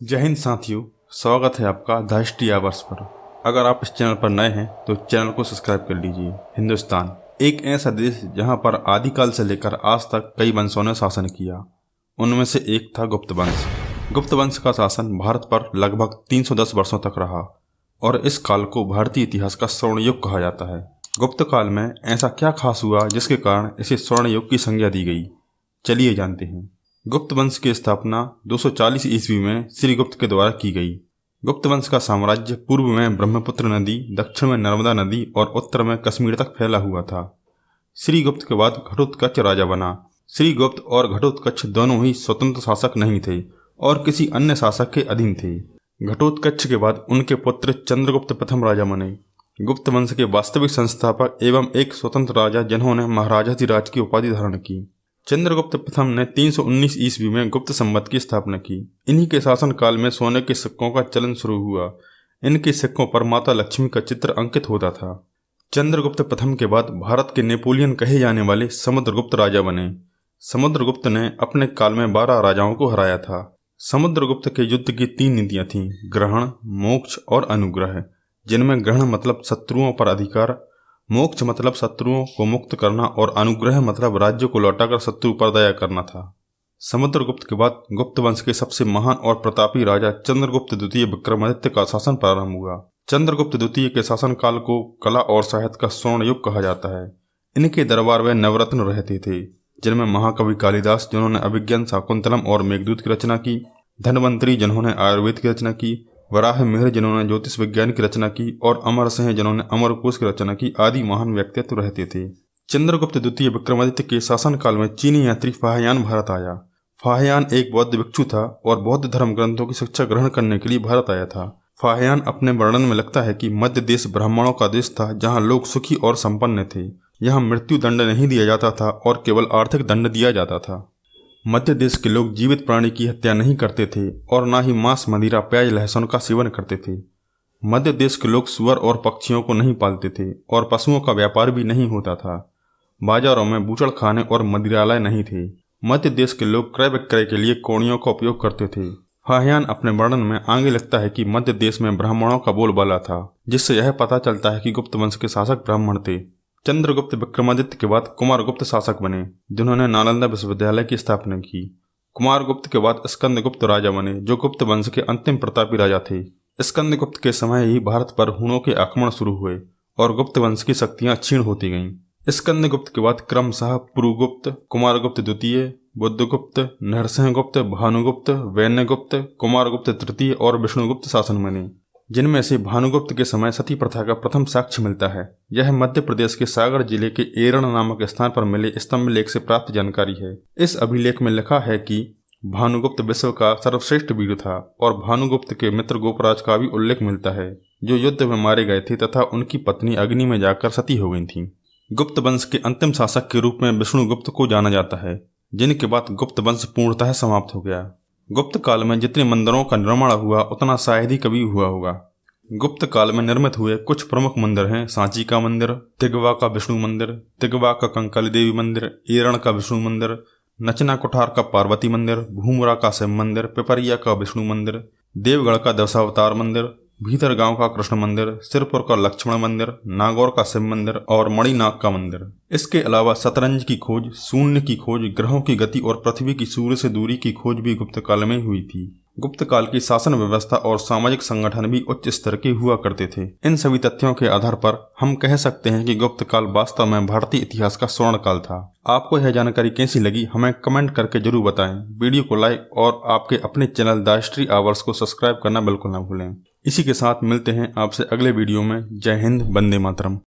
जय हिंद साथियों, स्वागत है आपका द हिस्ट्री आवर्स पर। अगर आप इस चैनल पर नए हैं तो चैनल को सब्सक्राइब कर लीजिए। हिंदुस्तान एक ऐसा देश जहां पर आदिकाल से लेकर आज तक कई वंशों ने शासन किया। उनमें से एक था गुप्त वंश। गुप्त वंश का शासन भारत पर लगभग 310 वर्षों तक रहा और इस काल को भारतीय इतिहास का स्वर्ण युग कहा जाता है। गुप्त काल में ऐसा क्या खास हुआ जिसके कारण इसे स्वर्ण युग की संज्ञा दी गई, चलिए जानते हैं। गुप्त वंश की स्थापना 240 ईस्वी में श्रीगुप्त के द्वारा की गई। गुप्त वंश का साम्राज्य पूर्व में ब्रह्मपुत्र नदी, दक्षिण में नर्मदा नदी और उत्तर में कश्मीर तक फैला हुआ था। श्रीगुप्त के बाद घटोत्कच राजा बना। श्रीगुप्त और घटोत्कच दोनों ही स्वतंत्र शासक नहीं थे और किसी अन्य शासक के अधीन थे। घटोत्कच के बाद उनके पुत्र चंद्रगुप्त प्रथम राजा बने, गुप्त वंश के वास्तविक संस्थापक एवं एक स्वतंत्र राजा जिन्होंने महाराजाधिराज की उपाधि धारण की। चंद्रगुप्त प्रथम ने 319 ईस्वी में गुप्त संवत की स्थापना की। इन्हीं के शासन काल में सोने के सिक्कों का चलन शुरू हुआ। इनके सिक्कों पर माता लक्ष्मी का चित्र अंकित होता था। चंद्रगुप्त प्रथम के बाद भारत के नेपोलियन कहे जाने वाले समुद्रगुप्त राजा बने। समुद्रगुप्त ने अपने काल में 12 राजाओं को हराया था। समुद्रगुप्त के युद्ध की 3 नीतियां थीं: ग्रहण, मोक्ष और अनुग्रह, जिनमें ग्रहण मतलब शत्रुओं पर अधिकार, मोक्ष मतलब शत्रुओं को मुक्त करना और अनुग्रह मतलब राज्य को लौटाकर शत्रु पर दया करना था। समुद्रगुप्त के बाद गुप्त वंश के सबसे महान और प्रतापी राजा चंद्रगुप्त द्वितीय विक्रमादित्य का शासन प्रारंभ हुआ। चंद्रगुप्त द्वितीय के शासन काल को कला और साहित्य का स्वर्ण युग कहा जाता है। इनके दरबार में नवरत्न रहते थे, जिनमें महाकवि कालिदास जिन्होंने अभिज्ञान शाकुंतलम और मेघदूत की रचना की, धन्वंतरी जिन्होंने आयुर्वेद की रचना की, वराह मिहिर जिन्होंने ज्योतिष विज्ञान की रचना की और अमर सिंह जिन्होंने अमरकोश की रचना की आदि महान व्यक्तित्व रहते थे। चंद्रगुप्त द्वितीय विक्रमादित्य के शासनकाल में चीनी यात्री फाहियान भारत आया। फाहियान एक बौद्ध भिक्षु था और बौद्ध धर्म ग्रंथों की शिक्षा ग्रहण करने के लिए भारत आया था। फाहियान अपने वर्णन में लिखता है कि मध्य देश ब्राह्मणों का देश था, जहाँ लोग सुखी और संपन्न थे। यहाँ मृत्यु दंड नहीं दिया जाता था और केवल आर्थिक दंड दिया जाता था। मध्य देश के लोग जीवित प्राणी की हत्या नहीं करते थे और न ही मांस, मदिरा, प्याज, लहसुन का सेवन करते थे। मध्य देश के लोग सुअर और पक्षियों को नहीं पालते थे और पशुओं का व्यापार भी नहीं होता था। बाजारों में बूचड़ खाने और मदिरालय नहीं थे। मध्य देश के लोग क्रय विक्रय के लिए कोड़ियों का उपयोग करते थे। फाहियान अपने वर्णन में आगे लिखता है कि मध्य देश में ब्राह्मणों का बोलबाला था, जिससे यह पता चलता है कि गुप्त वंश के शासक ब्राह्मण थे। चंद्रगुप्त विक्रमादित्य के बाद कुमारगुप्त शासक बने, जिन्होंने नालंदा विश्वविद्यालय की स्थापना की। कुमारगुप्त के बाद स्कंदगुप्त राजा बने, जो गुप्त वंश के अंतिम प्रतापी राजा थे। स्कंदगुप्त के समय ही भारत पर हुनों के आक्रमण शुरू हुए और गुप्त वंश की शक्तियां क्षीण होती गईं। स्कंदगुप्त के बाद क्रमशः पुरुगुप्त, कुमारगुप्त द्वितीय, बुद्धगुप्त, नरसिंहगुप्त, भानुगुप्त, वैन्यगुप्त, कुमारगुप्त तृतीय और विष्णुगुप्त शासन बने, जिनमें से भानुगुप्त के समय सती प्रथा का प्रथम साक्ष्य मिलता है। यह मध्य प्रदेश के सागर जिले के एरण नामक स्थान पर मिले स्तंभ लेख से प्राप्त जानकारी है। इस अभिलेख में लिखा है कि भानुगुप्त विश्व का सर्वश्रेष्ठ वीर था और भानुगुप्त के मित्र गोपराज का भी उल्लेख मिलता है, जो युद्ध में मारे गए थे तथा उनकी पत्नी अग्नि में जाकर सती हो गई थी। गुप्त वंश के अंतिम शासक के रूप में विष्णुगुप्त को जाना जाता है, जिनके बाद गुप्त वंश पूर्णतः समाप्त हो गया। गुप्त काल में जितने मंदिरों का निर्माण हुआ उतना शायद ही कभी हुआ होगा। गुप्त काल में निर्मित हुए कुछ प्रमुख मंदिर हैं: सांची का मंदिर, तिगवा का विष्णु मंदिर, तिगवा का कंकाली देवी मंदिर, एरण का विष्णु मंदिर, नचना कुठार का पार्वती मंदिर, भूमरा का शिव मंदिर, पिपरिया का विष्णु मंदिर, देवगढ़ का दशावतार मंदिर, भीतरगांव का कृष्ण मंदिर, सिरपुर का लक्ष्मण मंदिर, नागौर का शिव मंदिर और मणिनाग का मंदिर। इसके अलावा शतरंज की खोज, शून्य की खोज, ग्रहों की गति और पृथ्वी की सूर्य से दूरी की खोज भी गुप्त काल में हुई थी। गुप्त काल की शासन व्यवस्था और सामाजिक संगठन भी उच्च स्तर के हुआ करते थे। इन सभी तथ्यों के आधार पर हम कह सकते हैं कि गुप्त काल वास्तव में भारतीय इतिहास का स्वर्ण काल था। आपको यह जानकारी कैसी लगी हमें कमेंट करके जरूर बताएं। वीडियो को लाइक और आपके अपने चैनल द हिस्ट्री आवर्स को सब्सक्राइब करना बिल्कुल ना भूलें। इसी के साथ मिलते हैं आपसे अगले वीडियो में। जय हिंद, वंदे मातरम।